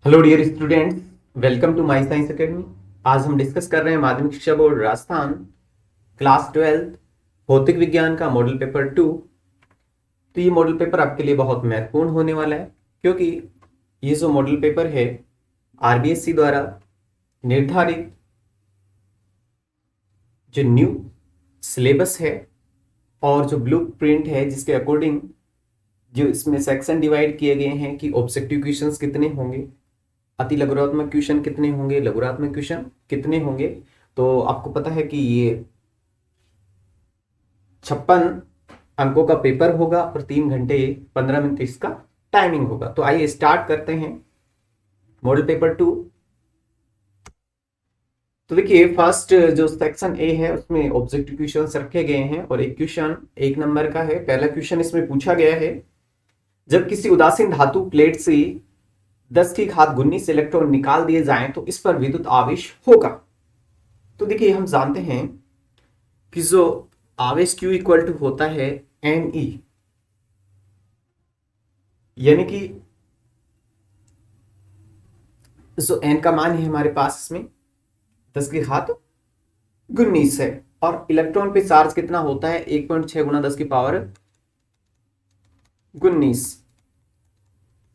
Hello dear students, welcome to my science academy. आज हम discuss कर रहे हैं माध्यमिक शिक्षा बोर्ड राजस्थान क्लास 12 भौतिक विज्ञान का मॉडल पेपर 2। तो ये मॉडल पेपर आपके लिए बहुत महत्वपूर्ण होने वाला है, क्योंकि ये जो मॉडल पेपर है आरबीएससी द्वारा निर्धारित जो न्यू सिलेबस है और जो ब्लू प्रिंट है, जिसके अकॉर्डिंग जो इसमें सेक्शन डिवाइड किए गए हैं कि ऑब्जेक्टिव क्वेश्चंस कितने होंगे, अति लघुरात्मक क्वेश्चन कितने होंगे, लघुरात्मक क्वेश्चन कितने होंगे। तो आपको पता है कि ये 56 अंकों का पेपर होगा और 3 घंटे 15 मिनट इसका टाइमिंग होगा। तो आइए स्टार्ट करते हैं मॉडल पेपर 2। तो देखिए, फर्स्ट जो सेक्शन ए है उसमें ऑब्जेक्टिव क्वेश्चंस रखे गए हैं और एक क्वेश्चन 1 नंबर का है। पहला क्वेश्चन इसमें पूछा गया है, जब किसी उदासीन धातु प्लेट से 10 की घात 19 इलेक्ट्रॉन निकाल दिए जाएं तो इस पर विद्युत आवेश होगा। तो देखिए, हम जानते हैं कि जो आवेश Q इक्वल टू होता है Ne, यानी कि जो N का मान है हमारे पास इसमें 10 की घात 19 है और इलेक्ट्रॉन पे चार्ज कितना होता है 1.6 गुना 10 की पावर 19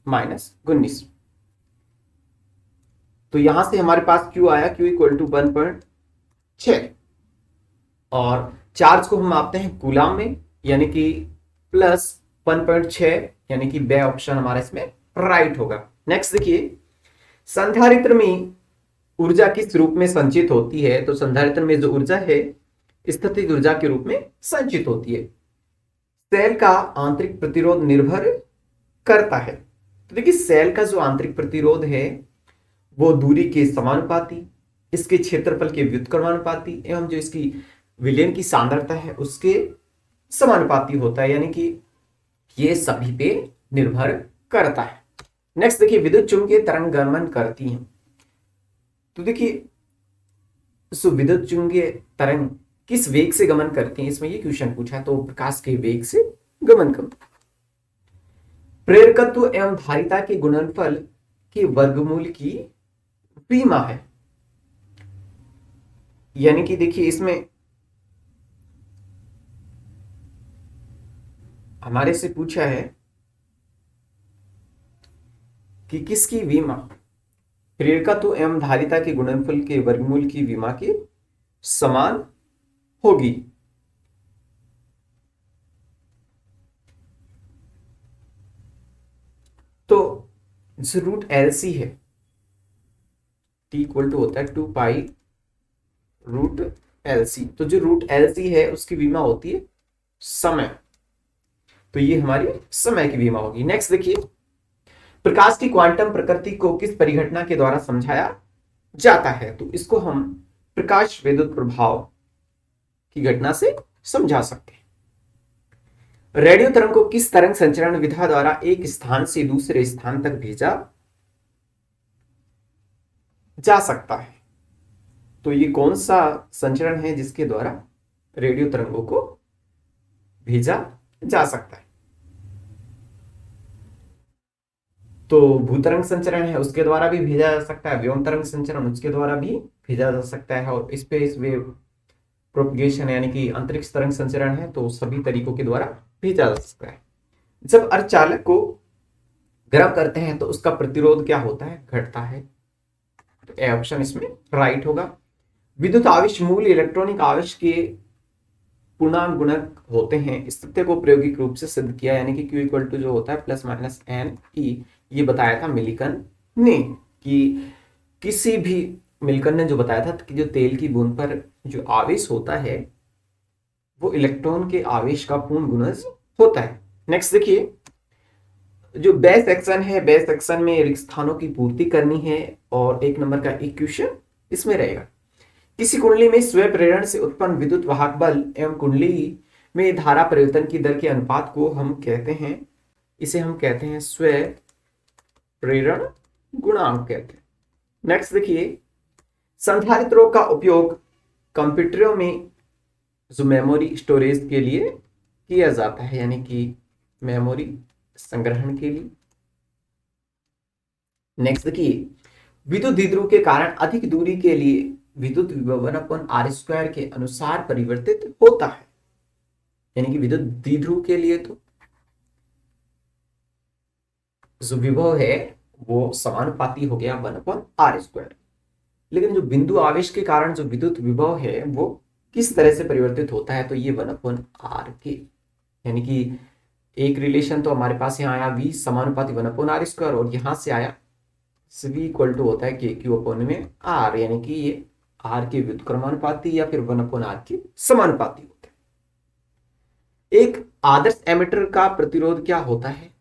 माइनस 19। तो यहां से हमारे पास Q आया Q इक्वल टू 1.6 और चार्ज को हम मापते हैं कूलाम में, यानी कि प्लस 1.6, यानी कि बे ऑप्शन हमारा इसमें राइट होगा। नेक्स्ट देखिए, संधारित्र में ऊर्जा किस रूप में संचित होती है। तो संधारित्र में जो ऊर्जा है स्थितिज ऊर्जा के रूप में संचित होती है। सेल का आंतरिक प्रतिरोध निर्भर करता है। तो देखिए, सेल का जो आंतरिक प्रतिरोध है वो दूरी के समानुपाती, इसके क्षेत्रफल के व्युत्क्रमानुपाती एवं जो इसकी विलयन की सांद्रता है उसके समानुपाती होता है, यानी कि ये सभी पे निर्भर करता है। नेक्स्ट देखिए, विद्युत चुंबकीय तरंग गमन करती हैं। तो देखिए, विद्युत चुंबकीय तरंग किस वेग से गमन करती हैं, इसमें ये क्वेश्चन पूछा है। तो प्रकाश के वेग से गमन करती। प्रेरकत्व एवं धारिता के गुणनफल के वर्गमूल की विमा है, यानी कि देखिए इसमें हमारे से पूछा है कि किसकी विमा प्रेरकत्व एवं धारिता के गुणनफल के वर्गमूल की विमा के समान होगी। तो जो रूट एलसी है टी इक्वल टू होता है 2 पाई रूट एलसी। तो जो रूट एलसी है उसकी विमा होती है समय, तो ये हमारी समय की विमा होगी। नेक्स्ट देखिए, प्रकाश की क्वांटम प्रकृति को किस परिघटना के द्वारा समझाया जाता है। तो इसको हम प्रकाश विद्युत प्रभाव की घटना से समझा सकते हैं। रेडियो तरंग को किस तरंग संचरण विधा द्वारा एक स्थान से दूसरे स्थान तक भेजा जा सकता है। तो ये कौन सा संचरण है जिसके द्वारा रेडियो तरंगों को भेजा जा सकता है। तो भूतरंग संचरण है उसके द्वारा भी भेजा जा सकता है, व्योम तरंग संचरण उसके द्वारा भी भेजा जा सकता है, और स्पेस वेव प्रोपगेशन यानी कि अंतरिक्ष तरंग संचरण है तो सभी तरीकों के द्वारा भेजा जा सकता है। जब अर्धचालक को गर्म करते हैं तो उसका प्रतिरोध क्या होता है, घटता है। तो ए ऑप्शन इसमें राइट होगा। विद्युत आवेश मूल इलेक्ट्रॉनिक आवेश के पूर्णांक गुणक होते हैं। इस तथ्य को प्रायोगिक रूप से सिद्ध किया, यानी कि Q इक्वल टू जो होता है प्लस माइनस एन ई, ये बताया था मिलिकन ने। कि किसी भी मिलिकन ने जो बताया था कि जो तेल की बूंद पर जो आवेश होता है वो इलेक्ट्रॉन के आवेश का पूर्ण गुणज होता है। नेक्स्ट देखिए, जो बेस सेक्शन है, बेस सेक्शन में रिक्त स्थानों की पूर्ति करनी है और 1 नंबर का एक क्वेश्चन इसमें रहेगा। किसी कुंडली में स्वयं प्रेरण से उत्पन्न विद्युत वाहक बल एवं कुंडली में धारा परिवर्तन की दर के अनुपात को हम कहते हैं, इसे हम कहते हैं स्वयं प्रेरण गुणांक कहते हैं। नेक्स्ट देखिए, संधारित्रों का उपयोग कंप्यूटरों में जो मेमोरी स्टोरेज के लिए किया जाता है, यानी कि मेमोरी संग्रहण के लिए। नेक्स्ट देखिए, विद्युत द्विध्रुव के कारण अधिक दूरी के लिए विद्युत विभव 1/r² के अनुसार परिवर्तित होता है। यानी कि विद्युत द्विध्रुव के लिए तो जो विभव है वो समानुपाती हो गया 1/r²। लेकिन जो बिंदु आवेश के कारण जो विद्युत विभव है वो किस तरह से परिवर्तित होता है, तो ये 1/r के, यानी कि एक रिलेशन तो हमारे पास यहाँ आया v समानुपाती 1/r², और यहां से आया v इक्वल टू होता है k/r, यानी कि ये r के व्युत्क्रमानुपाती या फिर 1/r के समानुपाती होते हैं। एक आदर्श एमिटर का प्रतिरोध क्या होता है?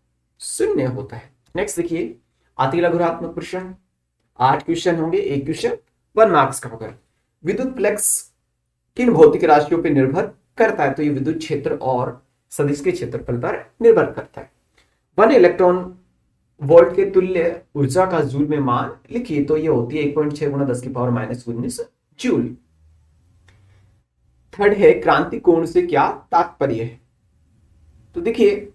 शून्य होता है। नेक्स्ट देखिए, अति लघुरात्मक प्रश्न, 8 क्वेश्चन होंगे, एक क्वेश्चन 1 मार्क्स का होगा। विद्युत फ्लक्स किन भौतिक राशियों पर निर्भर करता है? तो ये विद्युत क्षेत्र और सदिश के क्षेत्रफल पर निर्भर करता है। 1 इलेक्ट्रॉन वोल्ट के तुल्य ऊर्जा का जूल में मान लिखिए, तो ये होती है 1.6 × 10⁻⁻19 जूल। थर्ड है, क्रांति कोण से क्या तात्पर्य है? तो देखिए,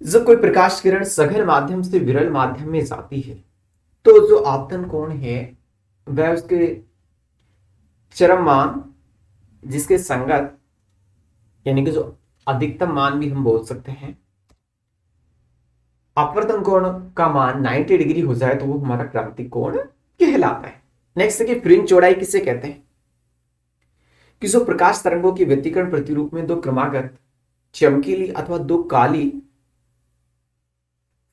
जब कोई प्रकाश किरण सघन माध्यम से विरल माध्यम में जाती है तो जो आपतन कोण है वह उसके चरम मान जिसके संगत, यानी कि जो अधिकतम मान भी हम बोल सकते हैं, अपवर्तन कोण का मान 90 डिग्री हो जाए तो वो हमारा क्रांति कोण कहलाता है। नेक्स्ट है, फ्रिंज चौड़ाई किसे कहते हैं? कि जो प्रकाश तरंगों की व्यतिकरण प्रतिरूप में दो क्रमागत चमकीली अथवा दो काली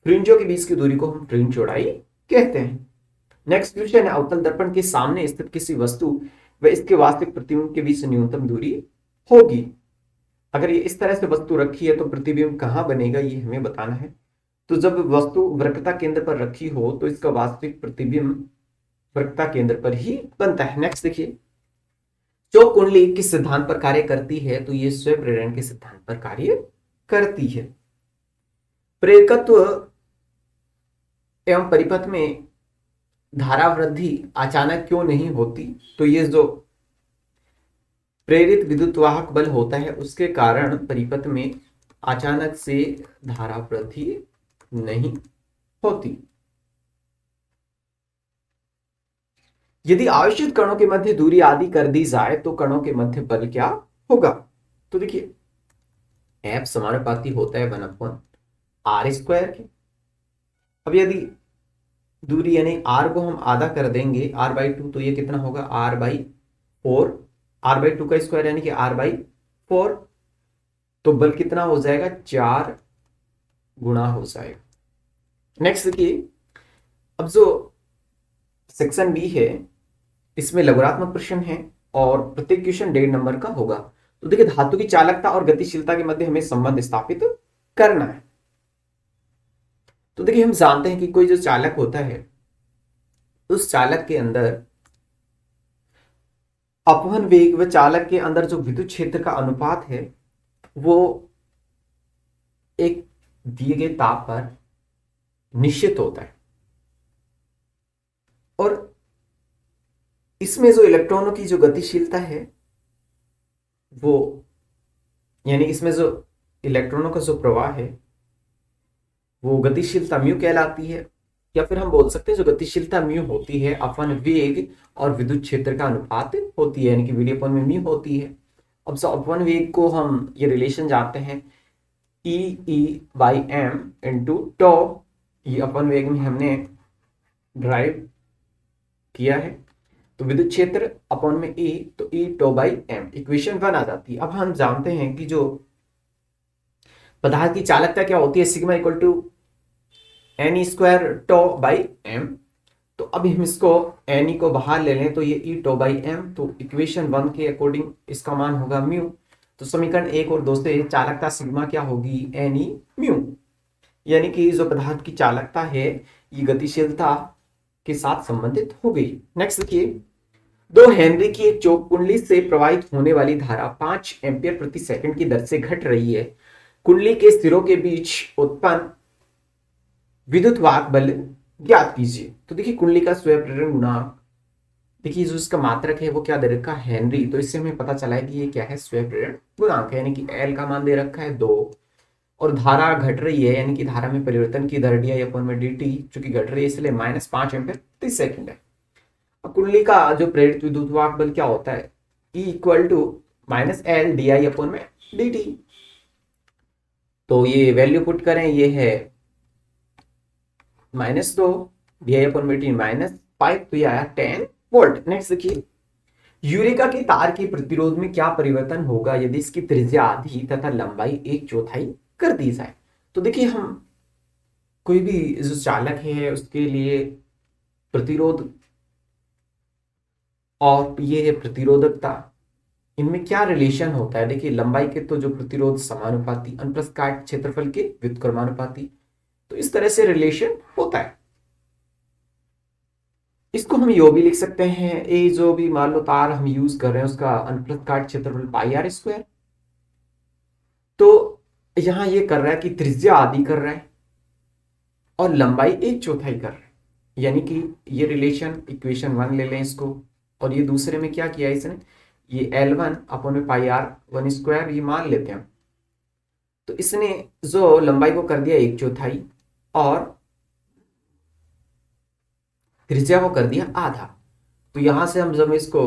फ्रिंजों के बीच की दूरी को हम फ्रिंज चौड़ाई कहते हैं। नेक्स्ट क्वेश्चन है, अवतल दर्पण के सामने स्थित किसी वस्तु व इसके वास्तविक प्रतिबिंब के बीच न्यूनतम दूरी होगी। अगर ये इस तरह से वस्तु रखी है तो प्रतिबिंब कहां बनेगा ये हमें बताना है। तो जब वस्तु वक्रता केंद्र पर रखी हो तो इसका वास्तविक प्रतिबिंब वक्रता केंद्र पर ही बनता है। नेक्स्ट देखिए, चौक कुंडली किस सिद्धांत पर कार्य करती है? तो ये स्वयं प्रेरण के सिद्धांत पर कार्य करती है। प्रेरकत्व एवं परिपथ में धारा वृद्धि अचानक क्यों नहीं होती? तो ये जो प्रेरित विद्युत वाहक बल होता है उसके कारण परिपथ में अचानक से धारा वृद्धि नहीं होती। यदि आवेशित कणों के मध्य दूरी आदि कर दी जाए तो कणों के मध्य बल क्या होगा? तो देखिए, F समानुपाती होता है 1/r² के। अब यदि दूरी यानी r को हम आधा कर देंगे r/2, तो ये कितना होगा r/4, r/2 का स्क्वायर यानी कि r/4, तो बल कितना हो जाएगा 4 गुना हो जाएगा। नेक्स्ट देखिए, अब जो सेक्शन बी है इसमें लघुरात्मक प्रश्न है और प्रत्येक क्वेश्चन 1.5 नंबर का होगा। तो देखिए, धातु की चालकता और गतिशीलता के मध्य हमें संबंध स्थापित करना है। तो देखिए, हम जानते हैं कि कोई जो चालक होता है उस चालक के अंदर अपवहन वेग व चालक के अंदर जो विद्युत क्षेत्र का अनुपात है वो एक दिए गए ताप पर निश्चित होता है, और इसमें जो इलेक्ट्रॉनों की जो गतिशीलता है वो, यानी इसमें जो इलेक्ट्रॉनों का जो प्रवाह है वो गतिशीलता म्यू कहलाती है, या फिर हम बोल सकते हैं जो गतिशीलता म्यू होती है अपवन वेग और विद्युत क्षेत्र का अनुपात होती है, यानी कि V/m में म्यू होती है। अब जो अपवन वेग को हम ये रिलेशन जानते हैं E/m इंटू टॉ, ये अपन वेग में हमने ड्राइव किया है, तो विद्युत क्षेत्र अपॉन में E, तो E/m, इक्वेशन 1 आ जाती है। अब हम जानते हैं कि जो पदार्थ की चालकता क्या होती है, सिग्मा इक्वल टू Ne²τ/m। तो अब हम इसको Ne को बाहर ले लें तो ये E/m, तो इक्वेशन 1 के अकॉर्डिंग इसका मान होगा म्यू। तो समीकरण 1 और 2 से चालकता सिग्मा क्या होगी Ne म्यू, यानी कि जो पदार्थ की चालकता है ये गतिशीलता के साथ संबंधित हो गई। नेक्स्ट देखिए, 2 हेनरी की एक चौक कुंडली से प्रवाहित होने वाली धारा 5 एम्पियर प्रति सेकंड की दर से घट रही है। कुंडली के सिरों के बीच उत्पन्न विद्युत वाहक बल ज्ञात कीजिए। तो देखिए, कुंडली का स्वयं प्रेरण गुणांक, देखिए जो इसका मात्रक है वो क्या दे रखा है हेनरी, तो इससे हमें पता चला है कि ये क्या है स्वयं प्रेरण गुणांक है, यानी कि L का मान दे रखा है 2 और धारा घट रही है, यानी कि धारा में परिवर्तन की दर डी आई अपन में डी टी चूंकि घट रही है इसलिए -5 एम्पीयर प्रति सेकंड है। अब कुंडली का जो प्रेरित विद्युत वाहक बल क्या होता है, E equal to -L D I upon में डी टी। तो ये वैल्यू पुट करें, ये है -2 डी आई अपन में टी -5, तो ये आया 10 वोल्ट। नेक्स्ट देखिए, यूरेका की तार के प्रतिरोध में क्या परिवर्तन होगा यदि इसकी त्रिज्या आधी तथा लंबाई 1/4 कर दी जाए। तो देखिए, हम कोई भी जो चालक है उसके लिए प्रतिरोध और ये है प्रतिरोधकता, इनमें क्या रिलेशन होता है। देखिए, लंबाई के तो जो प्रतिरोध समानुपाती, अनुप्रस्थ काट क्षेत्रफल के व्युत्क्रमानुपाती, तो इस तरह से रिलेशन होता है। इसको हम यो भी लिख सकते हैं, ए जो भी मान लो तार हम यूज कर रहे हैं उसका अनुप्रस्थ काट क्षेत्रफल पाई आर स्क्वायर। तो यहां ये कर रहा है कि त्रिज्या आधी कर रहा है और लंबाई 1/4 कर रहा है, यानी कि ये रिलेशन इक्वेशन 1 ले लें इसको, और ये दूसरे में क्या किया इसने, ये L1 अपॉन में पाई आर 1 स्क्वायर ये मान लेते हैं। तो इसने जो लंबाई को कर दिया 1/4 और त्रिज्या को कर दिया आधा। तो यहां से हम जब इसको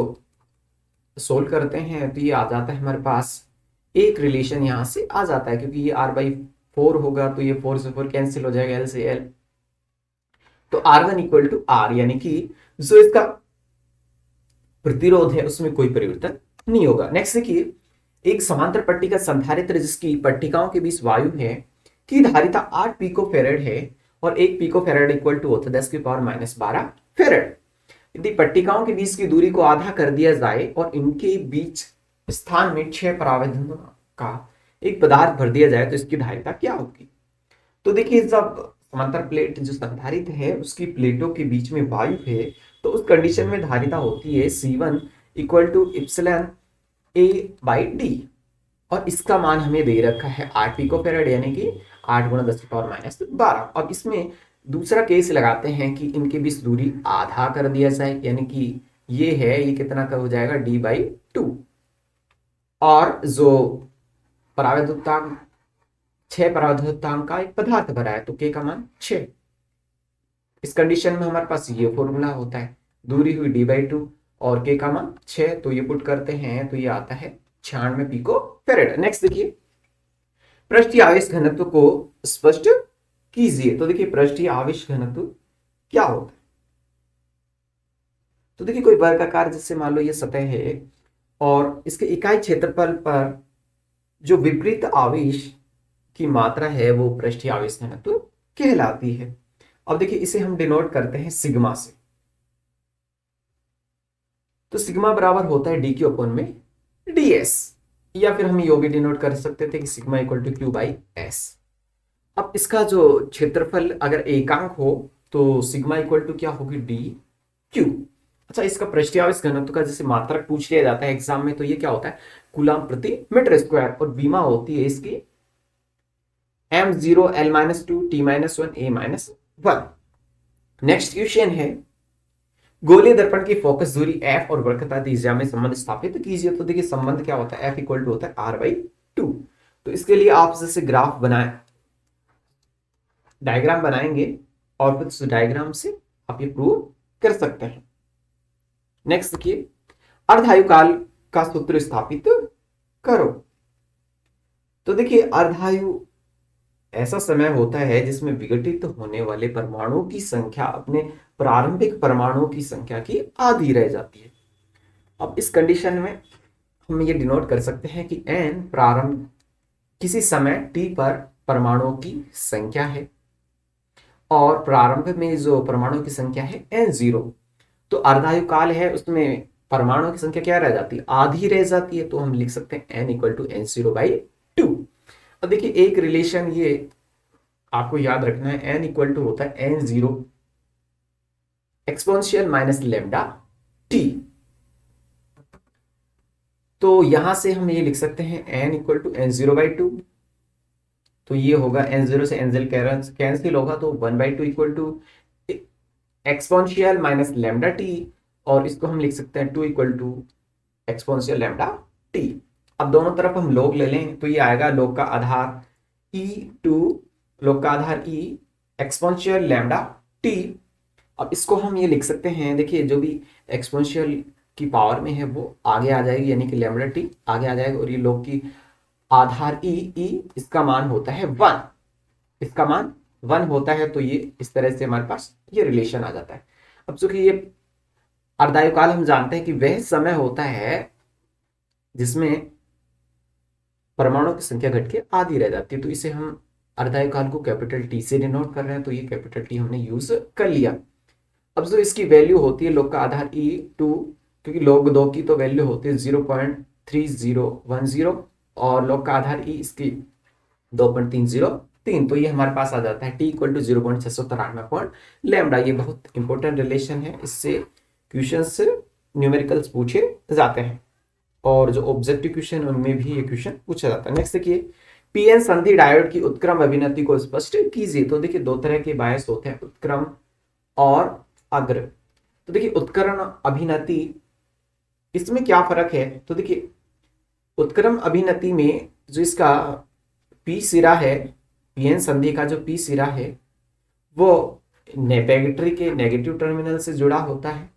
सोल्व करते हैं तो ये आ जाता है हमारे पास, एक रिलेशन यहां से आ जाता है, क्योंकि ये R/4 होगा तो ये 4 से 4 कैंसिल हो जाएगा, L से L। तो R1 इक्वल टू R, यानी कि जो इसका प्रतिरोध है उसमें कोई परिवर्तन नहीं होगा। नेक्स्ट देखिए, एक समांतर पट्टिका संधारित्र जिसकी पट्टिकाओं के बीच वायु है की धारिता 8 पिको फेरेड है और 1 पिको फेरेड इक्वल टू होता है 10⁻12 फेरेड। यदि पट्टिकाओं के बीच की दूरी को आधा कर दिया जाए और इनके बीच स्थान में 6 परावैधनों का एक पदार्थ भर दिया जाए तो इसकी धारिता क्या होगी। तो देखिए, जब समांतर प्लेट जो संधारित है उसकी प्लेटों के बीच में वायु है तो उस कंडीशन में धारिता होती है C1 equal to epsilon A by d, और इसका मान हमें दे रखा है 8 पिको फेरेड, यानी कि 8 गुणा 10⁻12। अब इसमें दूसरा केस लगाते हैं कि इनके बीच दूरी आधा कर दिया जाए, यानी कि ये है, ये कितना का हो जाएगा D/2, और जो परावैद्युतांक 6 परावैद्युतांक का एक पदार्थ भरा है तो K का मान 6। इस कंडीशन में हमारे पास ये फॉर्मूला होता है, दूरी हुई D/2 और K का मान 6, तो ये पुट करते हैं तो ये आता है 96 पिको फेरेड। नेक्स्ट देखिए, पृष्ठीय आवेश घनत्व को स्पष्ट कीजिए। तो देखिए, पृष्ठीय आवेश घनत्व क्या होता है। तो देखिए, कोई वर्गाकार जैसे मान लो ये सतह है और इसके इकाई क्षेत्रफल पर जो विपरीत आवेश की मात्रा है वो पृष्ठीय आवेश घनत्व कहलाती है। अब देखिए, इसे हम डिनोट करते हैं सिग्मा से। तो सिग्मा बराबर होता है डी क्यू अपॉन में ds, या फिर हम यो भी डिनोट कर सकते थे कि सिग्मा इक्वल टू Q/S। अब इसका जो क्षेत्रफल अगर एकांक हो तो सिग्मा इक्वल टू क्या होगी dq। अच्छा, इसका पृष्ठीय आवेश घनत्व का जैसे मात्रक पूछ लिया जाता है एग्जाम में तो ये क्या होता है, कूलम प्रति मीटर स्क्वायर, और बीमा होती है इसकी m0 L-2 T-1 A-1। Next question है, गोलीय दर्पण की फोकस दूरी f और वक्रता त्रिज्या में संबंध स्थापित कीजिए। तो देखिए, संबंध क्या होता है, f इक्वल टू होता है R/2। तो इसके लिए आप जैसे ग्राफ बनाए, डायग्राम बनाएंगे और फिर उस डायग्राम से आप ये प्रूव कर सकते हैं। नेक्स्ट देखिए, अर्धायु काल का सूत्र स्थापित करो। तो देखिए, अर्धायु ऐसा समय होता है जिसमें विघटित होने वाले परमाणुओं की संख्या अपने प्रारंभिक परमाणुओं की संख्या की आधी रह जाती है। अब इस कंडीशन में हम ये डिनोट कर सकते हैं कि n प्रारंभ किसी समय t पर परमाणुओं की संख्या है और प्रारंभ में जो परमाणुओं की संख्या है n0। तो अर्धायु काल है उसमें परमाणुओं की संख्या क्या रह जाती है, आधी रह जाती है, तो हम लिख सकते हैं n इक्वल टू n0/2। अब देखिए, एक रिलेशन ये आपको याद रखना है, n इक्वल टू होता है n0 exponential minus lambda t। तो यहां से हम ये लिख सकते हैं n इक्वल टू n0/2, तो ये होगा n0 से n0 कैंसिल होगा तो 1/2 equal to exponential minus lambda t, और इसको हम लिख सकते हैं 2 equal to exponential lambda t। अब दोनों तरफ हम लॉग ले लें तो ये आएगा, लॉग का आधार ई टू लोग का आधार ई एक्सपोनेंशियल लैम्डा टी। अब इसको हम ये लिख सकते हैं, देखिए जो भी एक्सपोनेंशियल की पावर में है वो आगे आ जाएगी, यानी कि लैम्डा टी आगे आ जाएगा, और ये लोग की आधार ई ई इसका मान होता है 1, इसका मान 1 होता है। तो ये इस तरह से हमारे पास ये रिलेशन आ जाता है। अब चूंकि ये अर्धायुकाल हम जानते हैं कि वह समय होता है जिसमें परमाणु की संख्या घट के आधी रह जाती है, तो इसे हम अर्धायुकाल को कैपिटल टी से डिनोट कर रहे हैं, तो ये कैपिटल टी हमने यूज कर लिया। अब जो इसकी वैल्यू होती है लोग का आधार ई टू, क्योंकि लोग दो की तो वैल्यू होती है 0.3010 और लोग का आधार ई इसकी 2.303, तो ये हमारे पास आ जाता है टी इक्वल टू 0.693 ये बहुत इंपॉर्टेंट रिलेशन है, इससे क्वेश्चन से न्यूमेरिकल्स पूछे जाते हैं, और जो ऑब्जेक्टिव क्वेश्चन उनमें भी ये क्वेश्चन पूछा जाता है। नेक्स्ट देखिए, पीएन संधि डायोड की उत्क्रम अभिनति को स्पष्ट कीजिए। तो देखिए दो तरह के बायस होते हैं, उत्क्रम और अग्र। तो देखिए उत्क्रम अभिनति, इसमें क्या फर्क है? तो देखिए उत्क्रम अभिनति में जो इसका पी सिरा है, पीएन संधि का जो पी सिरा है वो बैटरी के नेगेटिव टर्मिनल से जुड़ा होता है,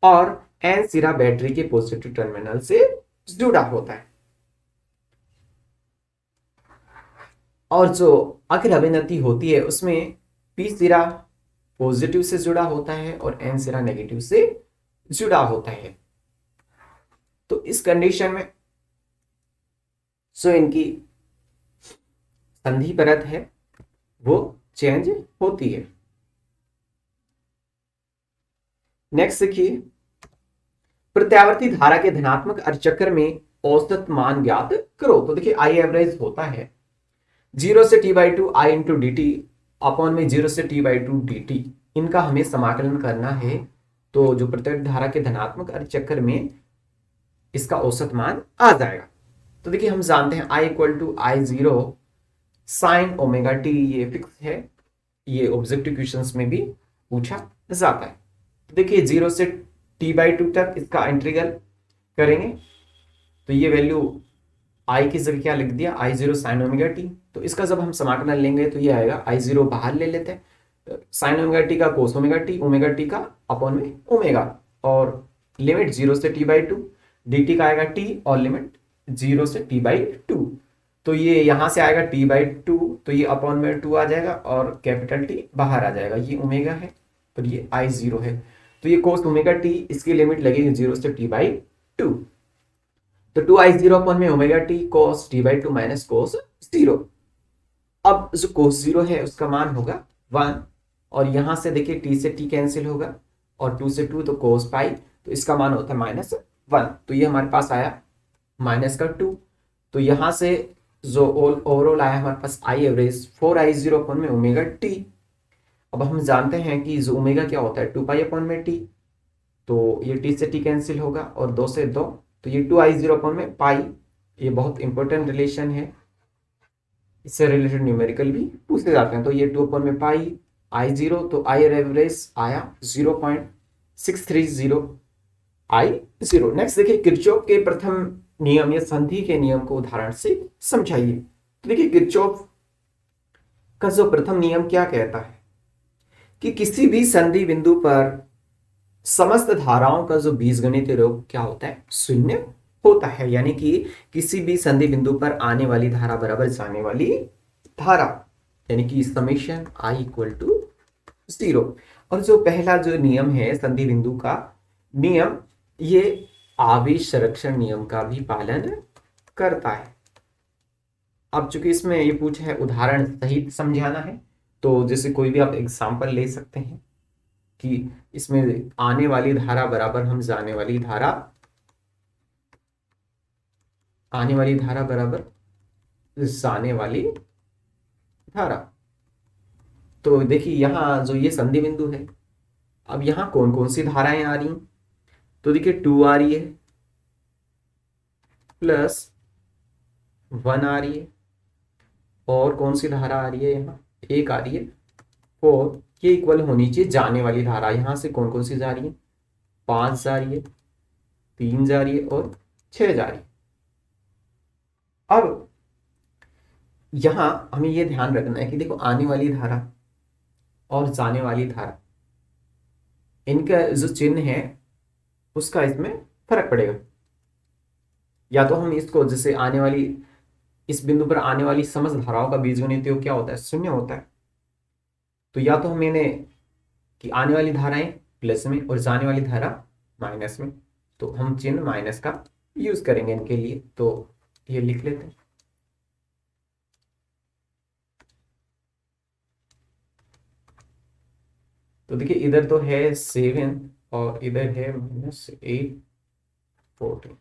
और एन सिरा बैटरी के पॉजिटिव टर्मिनल से जुड़ा होता है। और जो अग्र अभिनति होती है उसमें पी सिरा पॉजिटिव से जुड़ा होता है और एन सिरा नेगेटिव से जुड़ा होता है। तो इस कंडीशन में जो इनकी संधि परत है वो चेंज होती है। नेक्स्ट देखिए, प्रत्यावर्ती धारा के धनात्मक अर्धचक्र में औसत मान ज्ञात करो। तो देखिए आई एवरेज होता है 0 से t/2 i into D T upon में 0 से t/2 dt, इनका हमें समाकलन करना है। तो जो प्रत्यावर्ती धारा के धनात्मक अर्धचक्र में इसका औसत मान आ जाएगा। तो देखिए हम जानते हैं i equal to I0 sine omega t, ये फिक्स है, ये ऑब्जेक्टिव क्वेश्चंस में भी पूछा जाता है। तो देखिए 0 से t/2 तक इसका इंटीग्रल करेंगे, तो ये वैल्यू i की जगह क्या लिख दिया, I0 साइन ओमेगा टी। तो इसका जब हम समाकलन लेंगे तो ये आएगा I0 बाहर ले लेते हैं, साइन ओमेगा टी का कोस ओमेगा टी का अपॉन में ओमेगा, और लिमिट 0 से t/2 dt का आएगा t, और लिमिट 0 से t/2, तो ये यहां से आएगा t/2, तो ये अपॉन में 2 आ जाएगा और कैपिटल टी बाहर आ जाएगा, ये ओमेगा है और ये I0 है, तो ये कोस ओमेगा टी, इसकी लिमिट लगेगी 0 से t/2, तो 2I0 अपॉन में ओमेगा टी कोस t/2 माइनस कोस 0। अब जो कोस 0 है उसका मान होगा 1, और यहां से देखिए t से t कैंसिल होगा और 2 से 2 तो कोस पाई, तो इसका मान होता है -1, तो ये हमारे पास आया -2। तो यहां से जो ओवरऑल आया हमारे पास आई एवरेज 4I0 अपॉन में ओमेगा टी। अब हम जानते हैं कि जो ओमेगा क्या होता है 2 पाई अपॉन में टी, तो ये टी से टी कैंसिल होगा और 2 से 2, तो ये 2I0 अपॉन में पाई, ये बहुत इंपॉर्टेंट रिलेशन है, इससे रिलेटेड न्यूमेरिकल भी पूछे जाते हैं। तो ये 2 अपॉन में पाई I0, तो आई एवरेज आया 0.630 I0। नेक्स्ट देखिए, किरचॉफ के प्रथम नियम या संधि के नियम को उदाहरण से समझाइए। तो देखिए किरचॉफ का जो प्रथम नियम क्या कहता है कि किसी भी संधि बिंदु पर समस्त धाराओं का जो बीजगणितीय योग क्या होता है, 0 होता है, यानी कि किसी भी संधि बिंदु पर आने वाली धारा बराबर जाने वाली धारा, यानी कि समेशन I इक्वल टू 0। और जो पहला जो नियम है संधि बिंदु का नियम, ये आवेश संरक्षण नियम का भी पालन करता है। अब चूंकि इसमें ये पूछा है उदाहरण सहित समझाना है, तो जैसे कोई भी आप एग्जांपल ले सकते हैं कि इसमें आने वाली धारा बराबर हम जाने वाली धारा, आने वाली धारा बराबर जाने वाली धारा। तो देखिए यहां जो ये संधि बिंदु है, अब यहां कौन कौन सी धाराएं आ रही हैं, तो देखिए 2 आ रही है प्लस 1 आ रही है, और कौन सी धारा आ रही है, यहाँ 1 आ रही है, 4, ये इक्वल होनी चाहिए जाने वाली धारा। यहां से कौन कौन सी जा रही है, 5 जा रही है, 3 जा रही है और 6 जा रही है। अब यहां हमें ये ध्यान रखना है कि देखो आने वाली धारा और जाने वाली धारा, इनका जो चिन्ह है उसका इसमें फर्क पड़ेगा। या तो हम इसको जैसे आने वाली, इस बिंदु पर आने वाली समस्त धाराओं का बीजगणित योग क्या होता है, शून्य होता है। तो या तो मैंने कि आने वाली धाराएं प्लस में और जाने वाली धारा माइनस में, तो हम चिन्ह माइनस का यूज करेंगे इनके लिए। तो ये लिख लेते हैं। तो देखिए इधर तो है 7 और इधर है -8 14।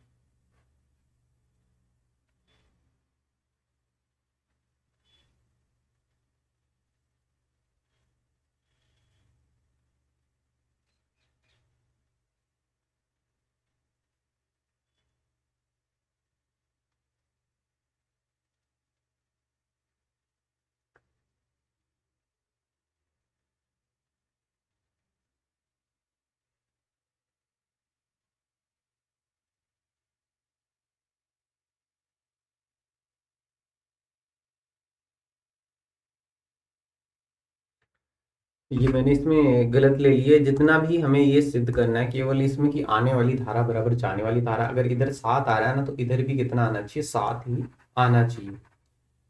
ये मैंने इसमें गलत ले लिया है। जितना भी हमें ये सिद्ध करना है केवल इसमें कि आने वाली धारा बराबर जाने वाली धारा, अगर इधर 7 आ रहा है ना तो इधर भी कितना आना चाहिए, 7 ही आना चाहिए।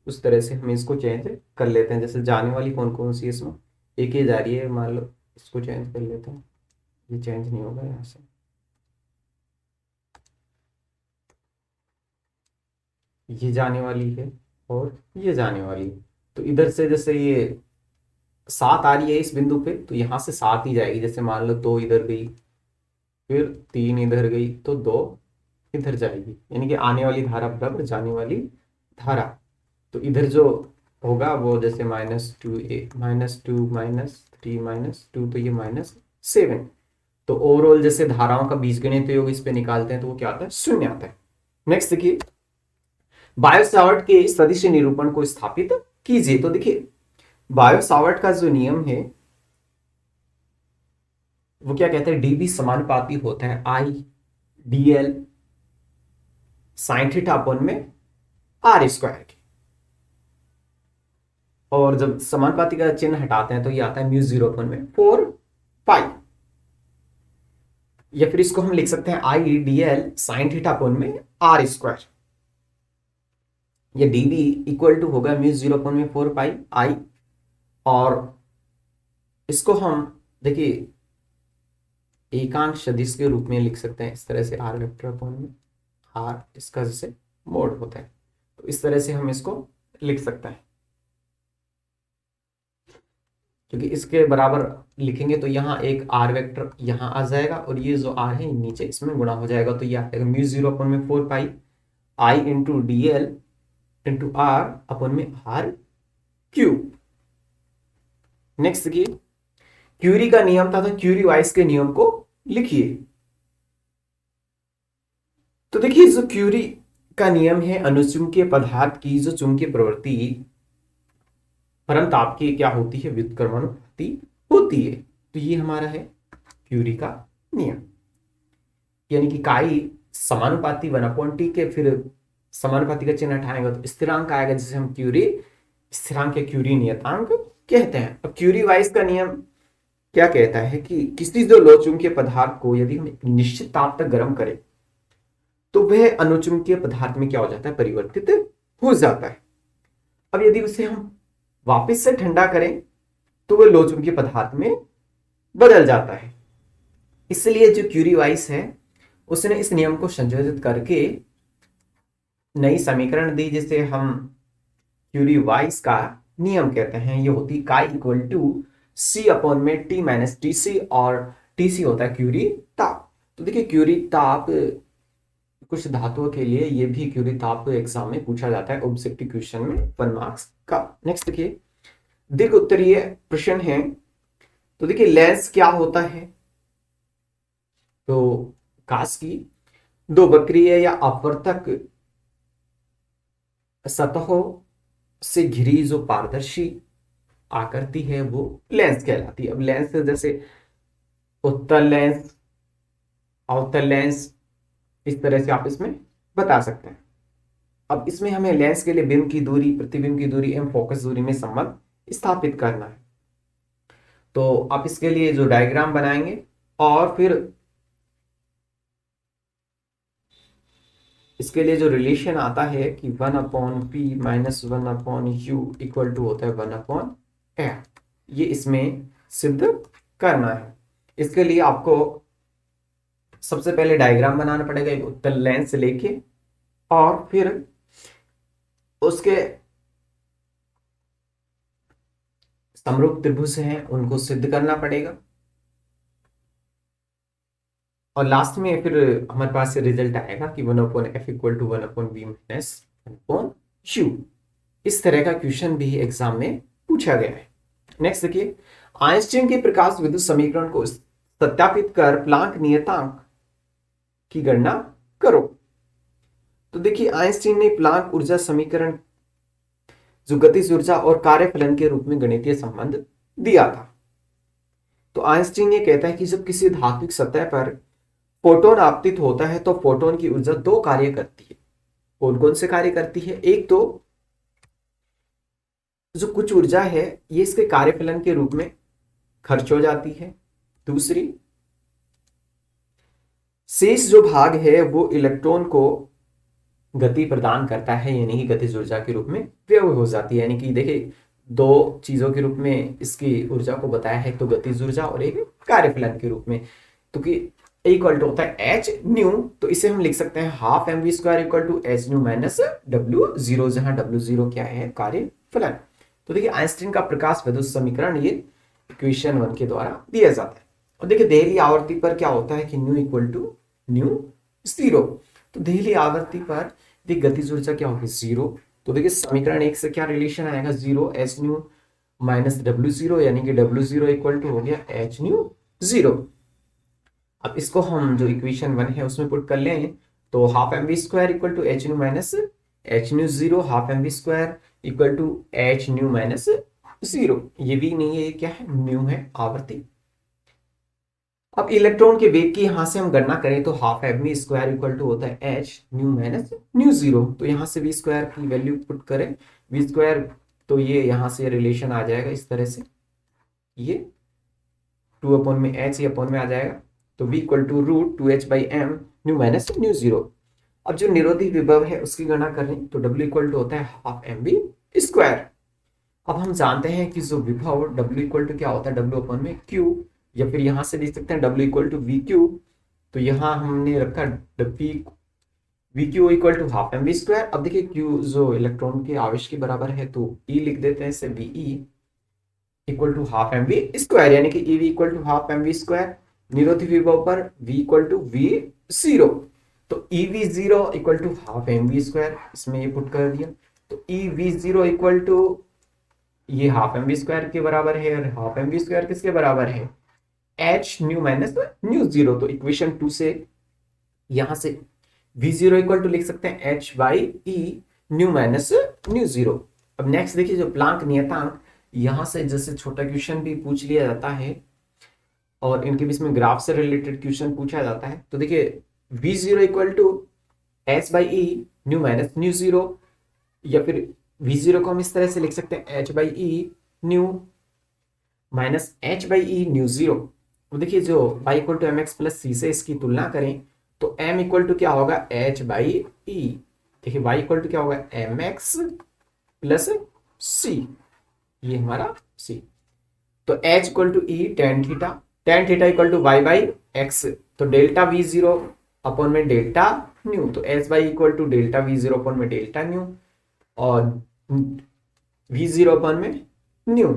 उस तरह से हम इसको चेंज कर लेते हैं। जैसे जाने वाली कौन कौन सी है इसमें, एक ही जा रही है, मान लो इसको चेंज कर लेते हैं। ये चेंज नहीं होगा यहाँ से, ये जाने वाली है और ये जाने वाली है। तो इधर से जैसे ये 7 आ रही है इस बिंदु पे, तो यहाँ से 7 ही जाएगी। जैसे मान लो 2 इधर गई, फिर 3 इधर गई, तो 2 इधर जाएगी। यानी कि आने वाली धारा बराबर जाने वाली धारा। तो इधर जो होगा वो जैसे -2 -2 -3 -2, तो ये -7। तो ओवरऑल जैसे धाराओं का बीजगणित योग इस पे निकालते हैं तो वो क्या आता है, शून्य आता है। नेक्स्ट देखिए, बायो सावर्ट के सदिश निरूपण को स्थापित कीजिए। तो देखिए बायो सावर्ट का जो नियम है वो क्या कहते हैं, डीबी समानुपाती होता है I D L sine theta upon में आर स्क्वायर के। और जब समानुपाती का चिन्ह हटाते हैं तो ये आता है म्यू 0 अपॉन में 4 पाई। या फिर इसको हम लिख सकते हैं I D L sine theta upon में आर स्क्वायर। ये डीबी इक्वल टू होगा म्यू 0 अपॉन में 4 पाई आई। और इसको हम देखिए एकांक सदिश के रूप में लिख सकते हैं इस तरह से, आर वेक्टर अपॉन में आर, इसका जैसे मोड होता है। तो इस तरह से हम इसको लिख सकते हैं, क्योंकि इसके बराबर लिखेंगे तो यहाँ एक आर वेक्टर यहाँ आ जाएगा और ये जो आर है नीचे इसमें गुणा हो जाएगा। तो ये आएगा म्यू 0 अपॉन में 4 pi I into D L into R upon में आर क्यूब। नेक्स्ट देखिए, क्यूरी का नियम था तो क्यूरी वाइस के नियम को लिखिए। तो देखिए जो क्यूरी का नियम है, अनुचुंबकीय पदार्थ की जो चुंबकीय प्रवृत्ति परम ताप की क्या होती है, व्युत्क्रमणानुपाती होती है। तो ये हमारा है क्यूरी का नियम। यानी कि काई समानुपाती 1/t के, फिर समानुपाती का चिन्ह हटाएंगे तो स्थिरांक आएगा, जिसे हम क्यूरी स्थिरांक या क्यूरी नियतांक कहते हैं। अब क्यूरी वाइस का नियम क्या कहता है कि किसी जो लोचुंबकीय पदार्थ को यदि हम निश्चित ताप तक गर्म करें तो वह अनुचुंबकीय पदार्थ में क्या हो जाता है, परिवर्तित हो जाता है। अब यदि उसे हम वापस से ठंडा करें तो वह लोचुंबकीय पदार्थ में बदल जाता है। इसलिए जो क्यूरी वाइस है उसने इस नियम को संशोधित करके नई समीकरण दी, जिसे हम क्यूरी वाइस का नियम कहते हैं। ये होती काई इक्वल टू सी अपॉन में टी माइनस टी सी, और टी सी होता है क्यूरी ताप। तो देखिए क्यूरी ताप कुछ धातुओं के लिए, ये भी क्यूरी ताप एग्जाम में पूछा जाता है ऑब्जेक्टिव क्वेश्चन में 1 मार्क्स का। नेक्स्ट देखिए, दीर्घ उत्तरीय प्रश्न है। तो देखिए लेंस क्या होता है, तो कांच की 2 वक्रीय या अपवर्तक सतहों से घिरी जो पारदर्शी आकृति है वो लेंस कहलाती है। अब लेंस जैसे उत्तल लेंस, अवतल लेंस, इस तरह से आप इसमें बता सकते हैं। अब इसमें हमें लेंस के लिए बिंब की दूरी, प्रतिबिंब की दूरी एवं फोकस दूरी में संबंध स्थापित करना है। तो आप इसके लिए जो डायग्राम बनाएंगे और फिर इसके लिए जो रिलेशन आता है कि 1/p minus 1/u equal to होता है 1/f, ये इसमें सिद्ध करना है। इसके लिए आपको सबसे पहले डायग्राम बनाना पड़ेगा एक उत्तल लेंस लेके, और फिर उसके समरूप त्रिभुज हैं उनको सिद्ध करना पड़ेगा, और लास्ट में फिर हमारे पास रिजल्ट आएगा कि 1/f equal to 1/v minus 1/u। इस तरह का क्वेश्चन भी एग्जाम में पूछा गया है। नेक्स्ट देखिए, आइंस्टीन के प्रकाश विद्युत समीकरण को सत्यापित कर प्लांक नियतांक की गणना करो। तो देखिए, आइंस्टीन ने प्लांक ऊर्जा समीकरण जो गतिज ऊर्जा और कार्यफलन के रूप में गणितीय संबंध दिया था। तो आइंस्टीन ये कहता है कि जब किसी धात्विक सतह पर फोटोन आपतित होता है तो फोटोन की ऊर्जा दो कार्य करती है। कौन कौन से कार्य करती है? एक तो जो कुछ ऊर्जा है ये इसके कार्यफलन के रूप में खर्च हो जाती है। दूसरी, शेष जो भाग है वो इलेक्ट्रॉन को गति प्रदान करता है, यानी कि गतिज ऊर्जा के रूप में व्यय हो जाती है। यानी कि देखिए, दो चीजों के रूप में इसकी ऊर्जा को बताया है, तो गतिज ऊर्जा और एक कार्यफलन के रूप में। तो कि इक्वल टू होता है एच न्यू, तो इसे हम लिख सकते हैं half m v square equal to h nu minus W0, जहां W0 क्या है? कार्यफलन। तो देखिए, आइंस्टीन का प्रकाश विद्युत समीकरण ये इक्वेशन 1 के द्वारा दिया जाता है। और देखिए, देहली आवर्ती पर क्या होता है कि न्यू इक्वल टू न्यू 0। तो देहली आवर्ती पर देखिए गतिज ऊर्जा क्या होगी? 0। तो देखिए, समीकरण 1 से क्या रिलेशन आएगा? 0 एच न्यू माइनस W0, यानी कि W0 इक्वल टू हो गया एच न्यू 0। अब इसको हम जो इक्वेशन 1 है उसमें पुट कर लें, तो half m v square equal to h nu minus h nu 0, half m v square equal to h nu minus 0। ये भी नहीं है, ये क्या है? न्यू है, आवर्ती। अब इलेक्ट्रॉन के वेग की यहां से हम गणना करें तो half m v square equal to होता है एच न्यू माइनस न्यू 0। तो यहां से वी स्क्वायर की वैल्यू पुट करें, वी स्क्वायर, तो ये यहां से रिलेशन आ जाएगा इस तरह से, ये 2 में एच ही अपॉन में आ जाएगा। तो v equal to root 2h by m nu minus nu 0। अब जो निरोधी विभव है उसकी गणना करें तो w इक्वल टू होता है हाफ एम वी स्क्वायर। अब हम जानते हैं कि जो विभव w इक्वल टू क्या होता है? w अपॉन में q, या फिर यहां से लिख सकते हैं w equal to v q. तो यहां हमने रखा v q equal to half m v square. अब देखिए, q जो इलेक्ट्रॉन के आवेश के बराबर है, तो e लिख देते हैं इसे, v equal to half m v square, यानी कि e equal to half m v square. निरोधी विभव पर v इक्वल टू वी 0, तो EV0 equal to half m v square, इसमें ये पुट कर दिया। तो EV0 इक्वल टू ये हाफ एम वी स्क्वायर के बराबर है, और हाफ एम वी स्क्वायर किसके बराबर है? H nu minus nu 0। तो इक्वेशन 2 से यहां से V0 इक्वल टू लिख सकते हैं h by e nu minus nu 0। अब नेक्स्ट देखिए, जो प्लांक नियतांक, यहां से जैसे छोटा क्वेश्चन भी पूछ लिया जाता है और इनके बीच में ग्राफ से रिलेटेड क्वेश्चन पूछा जाता है। तो देखिए, V0 equal to h by e nu minus nu 0, या फिर V0 को हम इस तरह से लिख सकते हैं h by e nu minus h by e nu 0। तो देखिए, जो y equal to mx plus c से इसकी तुलना करें तो m इक्वल टू क्या होगा? h बाई ई। देखिए, y इक्वल टू क्या होगा? mx प्लस c, ये हमारा c। तो h equal to e tan theta, tan theta equal to y by x. तो डेल्टा V0 अपॉन में डेल्टा न्यू, तो h by equal to delta V0 upon में delta nu, और V0 upon में new.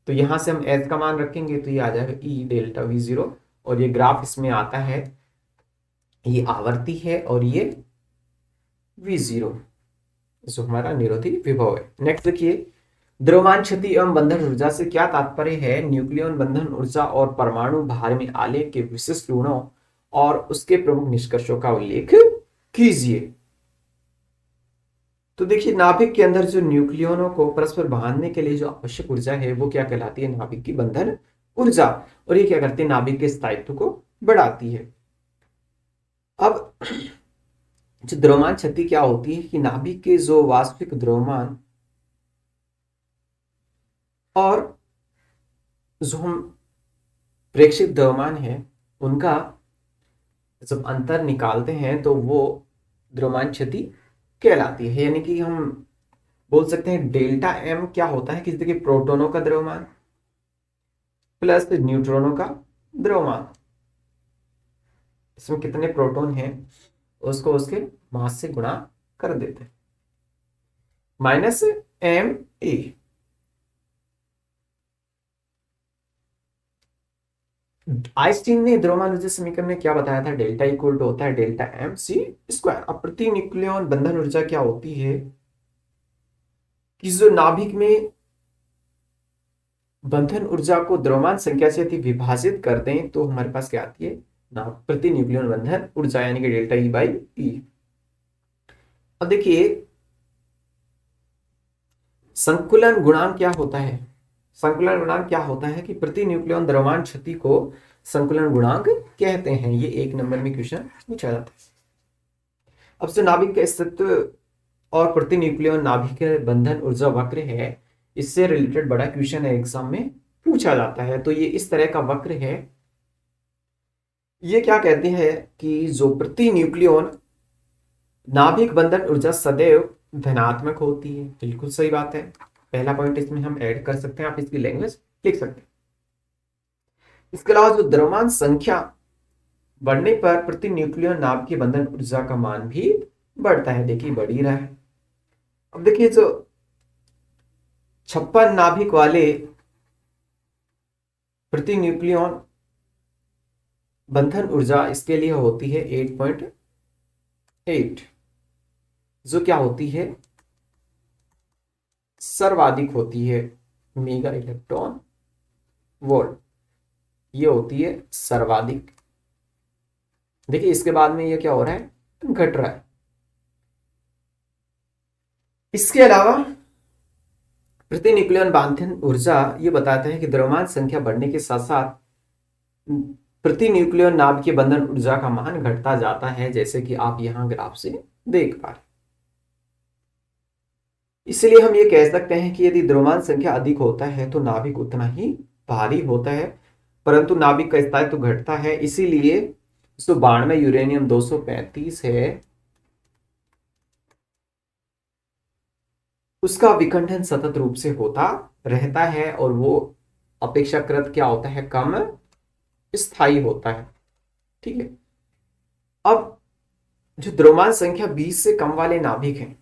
तो यहां से हम एच का मान रखेंगे तो ये आ जाएगा ई डेल्टा V0, और ये ग्राफ इसमें आता है, ये आवर्ती है और ये V0 जो हमारा निरोधी विभव है। नेक्स्ट देखिए, द्रव्यमान क्षति एवं बंधन ऊर्जा से क्या तात्पर्य है? न्यूक्लियन बंधन ऊर्जा और परमाणु भार में आलेख के विशिष्ट गुणों और उसके प्रमुख निष्कर्षों का उल्लेख कीजिए। तो देखिए, नाभिक के अंदर जो न्यूक्लियनों को परस्पर बांधने के लिए जो आवश्यक ऊर्जा है वो क्या कहलाती है? नाभिक की बंधन ऊर्जा। और ये क्या करती है? नाभिक के स्थायित्व को बढ़ाती है। अब जो द्रव्यमान क्षति क्या होती है कि नाभिक के जो वास्तविक द्रव्यमान और जो हम प्रेक्षित द्रव्यमान है उनका जब अंतर निकालते हैं तो वो द्रव्यमान क्षति कहलाती है। यानी कि हम बोल सकते हैं डेल्टा एम क्या होता है कि देखिए प्रोटॉनों का द्रव्यमान प्लस न्यूट्रॉनों का द्रव्यमान, इसमें कितने प्रोटॉन हैं उसको उसके मास से गुणा कर देते हैं, माइनस एम ए। आइंस्टीन ने द्रव्यमान ऊर्जा समीकरण में क्या बताया था, डेल्टा इक्वल टू होता है डेल्टा एम सी स्क्वायर। अब प्रति न्यूक्लियन बंधन ऊर्जा क्या होती है कि जो नाभिक में बंधन ऊर्जा को द्रव्यमान संख्या से यदि विभाजित कर दें तो हमारे पास क्या आती है ना, प्रति न्यूक्लियन बंधन ऊर्जा यानी कि डेल्टा ई बाई ई। अब देखिए संकुलन गुणांक क्या होता है, संकुलन गुणांक क्या होता है कि प्रति न्यूक्लियन द्रव्यमान क्षति को संकुलन गुणांक कहते हैं। ये 1 नंबर में क्वेश्चन पूछा जाता है। अब जो नाभिक के अस्तित्व और प्रति न्यूक्लियन नाभिक के बंधन ऊर्जा वक्र है, इससे रिलेटेड बड़ा क्वेश्चन है एग्जाम में पूछा जाता है। तो ये इस तरह का वक्र है। ये क्या कहते हैं कि जो प्रति न्यूक्लियन नाभिक बंधन ऊर्जा सदैव धनात्मक होती है। बिल्कुल सही बात है, पहला पॉइंट इसमें हम ऐड कर सकते हैं, आप इसकी लैंग्वेज लिख सकते हैं। इसके अलावा जो द्रव्यमान संख्या बढ़ने पर प्रति न्यूक्लियन नाभिक की बंधन ऊर्जा का मान भी बढ़ता है। देखिए बढ़ ही रहा है। अब देखिए जो 56 नाभिक वाले प्रति न्यूक्लियन बंधन ऊर्जा इसके लिए होती है 8.8, जो क्या होती है सर्वाधिक होती है मेगा इलेक्ट्रॉन वोल्ट, ये होती है सर्वाधिक। देखिए इसके बाद में ये क्या हो रहा है, घट रहा है। इसके अलावा प्रति न्यूक्लियन बंधन ऊर्जा ये बताता है कि द्रव्यमान संख्या बढ़ने के साथ साथ प्रति न्यूक्लियन नाभिक के बंधन ऊर्जा का मान घटता जाता है, जैसे कि आप यहां ग्राफ से देख पा रहे। इसलिए हम ये कह सकते हैं कि यदि द्रव्यमान संख्या अधिक होता है तो नाभिक उतना ही भारी होता है, परंतु नाभिक का स्थायित्व घटता है। इसीलिए 192 यूरेनियम 235 है, उसका विखंडन सतत रूप से होता रहता है और वो अपेक्षाकृत क्या होता है, कम स्थायी होता है। ठीक है। अब जो द्रव्यमान संख्या 20 से कम वाले नाभिक हैं,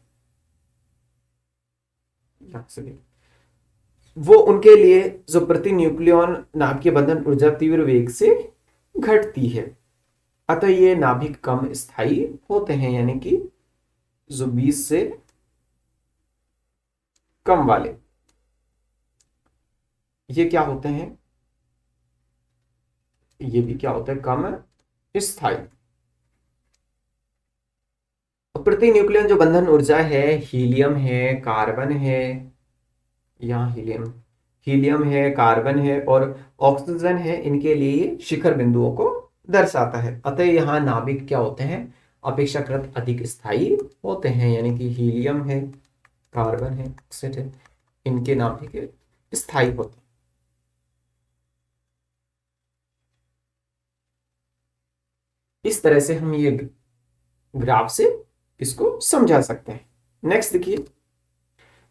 वो उनके लिए जो प्रति न्यूक्लियन नाभिक के बंधन ऊर्जा तीव्र वेग से घटती है, अतः ये नाभिक कम स्थायी होते हैं। यानी कि जो 20 से कम वाले ये क्या होते हैं, ये भी क्या होता है, कम स्थायी। प्रति न्यूक्लियन जो बंधन ऊर्जा है, हीलियम है, कार्बन है, यहाँ हीलियम है, कार्बन है और ऑक्सीजन है, इनके लिए शिखर बिंदुओं को दर्शाता है। अतः यहाँ नाभिक क्या होते हैं, अपेक्षाकृत अधिक स्थायी होते हैं। यानी कि हीलियम है, कार्बन है, ऑक्सीजन है, इनके नाभिक स्थायी होते हैं। इस तरह से हम ये ग्राफ से इसको समझा सकते हैं। नेक्स्ट देखिए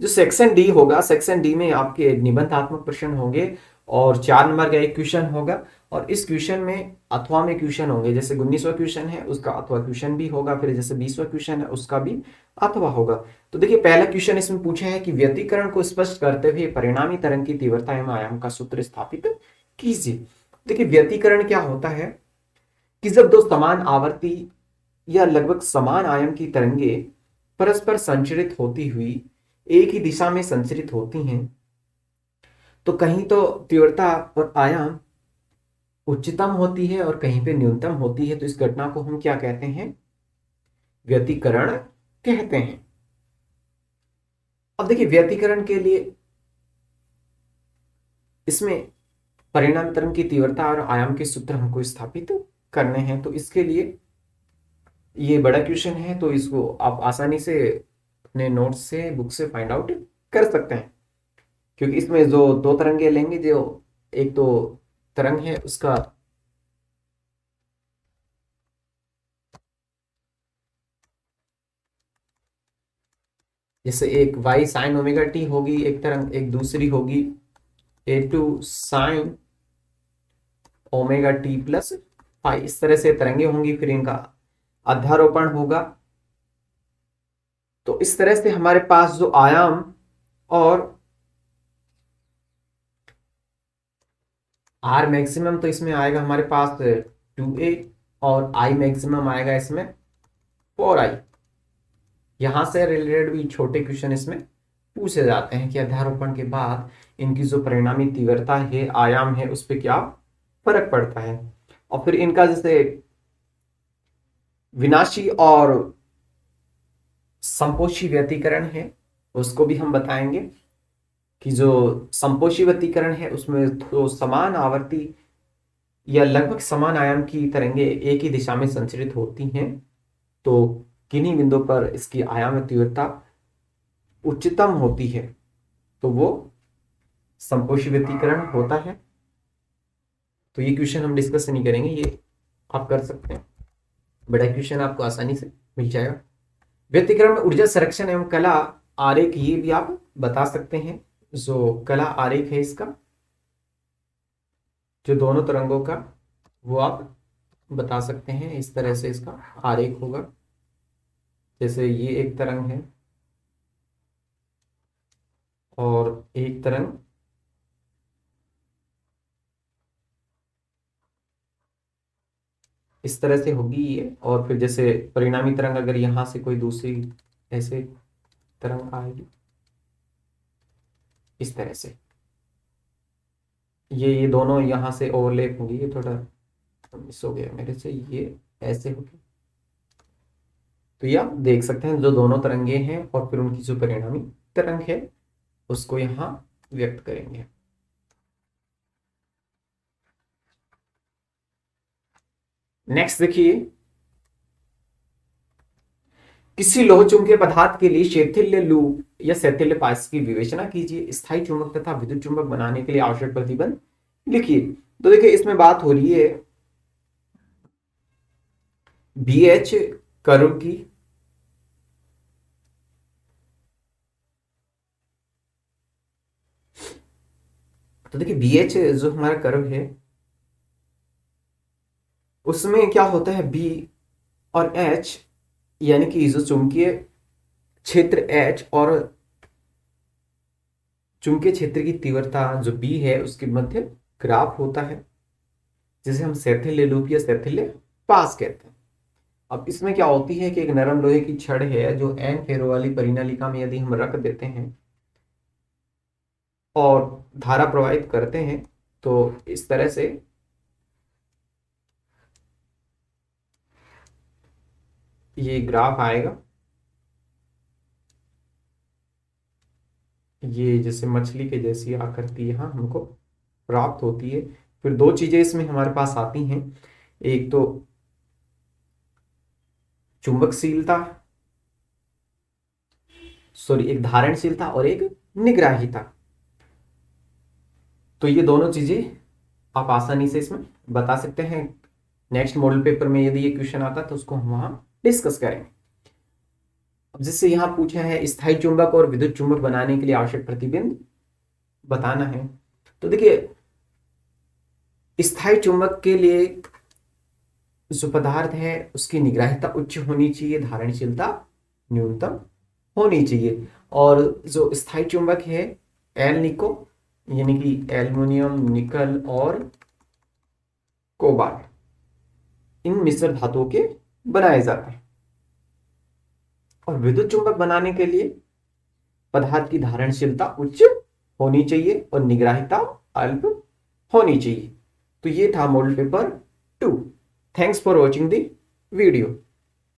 जो सेक्शन डी होगा, सेक्शन डी में आपके निबंधात्मक प्रश्न होंगे और 4 नंबर का एक क्वेश्चन होगा और इस क्वेश्चन में अथवा में क्वेश्चन होंगे। जैसे 19वां क्वेश्चन है उसका अथवा क्वेश्चन भी होगा, फिर जैसे 20वां क्वेश्चन है उसका भी अथवा होगा। तो देखिए पहला क्वेश्चन इसमें पूछा है कि व्यतिकरण को स्पष्ट करते हुए परिणामी तरंग की तीव्रता एवं आयाम का सूत्र स्थापित कीजिए। देखिए व्यतिकरण क्या होता है कि जब दो समान आवर्ती या लगभग समान आयाम की तरंगे परस्पर संचरित होती हुई एक ही दिशा में संचरित होती हैं तो कहीं तो तीव्रता और आयाम उच्चतम होती है और कहीं पे न्यूनतम होती है। तो इस घटना को हम क्या कहते हैं, व्यतिकरण कहते हैं। अब देखिए व्यतिकरण के लिए इसमें परिणामी तरंग की तीव्रता और आयाम के सूत्र हमको स्थापित करने हैं। तो इसके लिए ये बड़ा क्वेश्चन है, तो इसको आप आसानी से अपने नोट्स से, बुक से फाइंड आउट कर सकते हैं, क्योंकि इसमें जो दो तरंगे लेंगे, जो एक तो तरंग है उसका जैसे एक y साइन ओमेगा टी होगी एक तरंग, एक दूसरी होगी a2 sign omega T plus five, इस तरह से तरंगे होंगी, फिर इनका अध्यारोपण होगा। तो इस तरह से हमारे पास जो आयाम और आर मैक्सिमम तो इसमें आएगा हमारे पास 2a, और आई मैक्सिमम आएगा इसमें 4i। यहां से रिलेटेड भी छोटे क्वेश्चन इसमें पूछे जाते हैं कि अध्यारोपण के बाद इनकी जो परिणामी तीव्रता है, आयाम है, उस पर क्या फर्क पड़ता है। और फिर इनका जैसे विनाशी और संपोषी व्यतिकरण है, उसको भी हम बताएंगे कि जो संपोषी व्यतिकरण है उसमें तो समान आवर्ती या लगभग समान आयाम की तरंगे एक ही दिशा में संचरित होती हैं, तो किन्हीं बिंदु पर इसकी आयाम तीव्रता उच्चतम होती है, तो वो संपोषी व्यतिकरण होता है। तो ये क्वेश्चन हम डिस्कस नहीं करेंगे, ये आप कर सकते हैं, बड़ा क्वेश्चन आपको आसानी से मिल जाएगा। व्यतिकरण में ऊर्जा संरक्षण एवं कला आरेख, ये भी आप बता सकते हैं। जो कला आरेख है इसका, जो दोनों तरंगों का, वो आप बता सकते हैं। इस तरह से इसका आरेख होगा, जैसे ये एक तरंग है और एक तरंग इस तरह से होगी ये, और फिर जैसे परिणामी तरंग अगर यहां से कोई दूसरी ऐसे तरंग आएगी इस तरह से, ये दोनों यहां से ओवरलैप होंगी, ये थोड़ा मिस हो गया मेरे से, ये ऐसे होगी। तो ये आप देख सकते हैं जो दोनों तरंगे हैं और फिर उनकी जो परिणामी तरंग है उसको यहां व्यक्त करेंगे। नेक्स्ट देखिए, किसी लोह चुंबकीय पदार्थ के लिए शेथिल्य लूप या शैथिल्य पाश की विवेचना कीजिए। स्थायी चुंबक तथा विद्युत चुंबक बनाने के लिए आवश्यक प्रतिबंध लिखिए। तो देखिए इसमें बात हो रही है BH कर्व की, तो देखिए BH जो हमारा कर्व है उसमें क्या होता है, B और H, यानी कि जो चुंबकीय क्षेत्र H और चुंबकीय क्षेत्र की तीव्रता जो B है उसके मध्य ग्राफ होता है, जिसे हम शैथिल्य लूप या शैथिल्य पास कहते हैं। अब इसमें क्या होती है कि एक नरम लोहे की छड़ है जो एन फेरो वाली परिनालिका में यदि हम रख देते हैं और धारा प्रवाहित करते हैं, तो इस तरह से ये ग्राफ आएगा। ये जैसे मछली के जैसी आकृति यहाँ हमको प्राप्त होती है। फिर दो चीजें इसमें हमारे पास आती हैं, एक तो चुंबकशीलता, सॉरी एक धारणशीलता और एक निग्राहिता। तो ये दोनों चीजें आप आसानी से इसमें बता सकते हैं। नेक्स्ट मॉडल पेपर में यदि ये क्वेश्चन आता है तो उसको हम वहां डिस्कस करेंगे। अब जिससे यहां पूछा है स्थायी चुंबक और विद्युत चुंबक बनाने के लिए आवश्यक प्रतिबंध बताना है। तो देखिए स्थायी चुंबक के लिए जो पदार्थ है उसकी निग्राहिता उच्च होनी चाहिए, धारणशीलता न्यूनतम होनी चाहिए। और जो स्थायी चुंबक है एल निको, यानी कि एल्युमिनियम, निकल और कोबाल्ट, इन मिश्र धातुओं के बनाए जाते हैं। और विद्युत चुंबक बनाने के लिए पदार्थ की धारणशीलता उच्च होनी चाहिए और निग्राहिता अल्प होनी चाहिए। तो ये था model paper 2। Thanks for watching the video.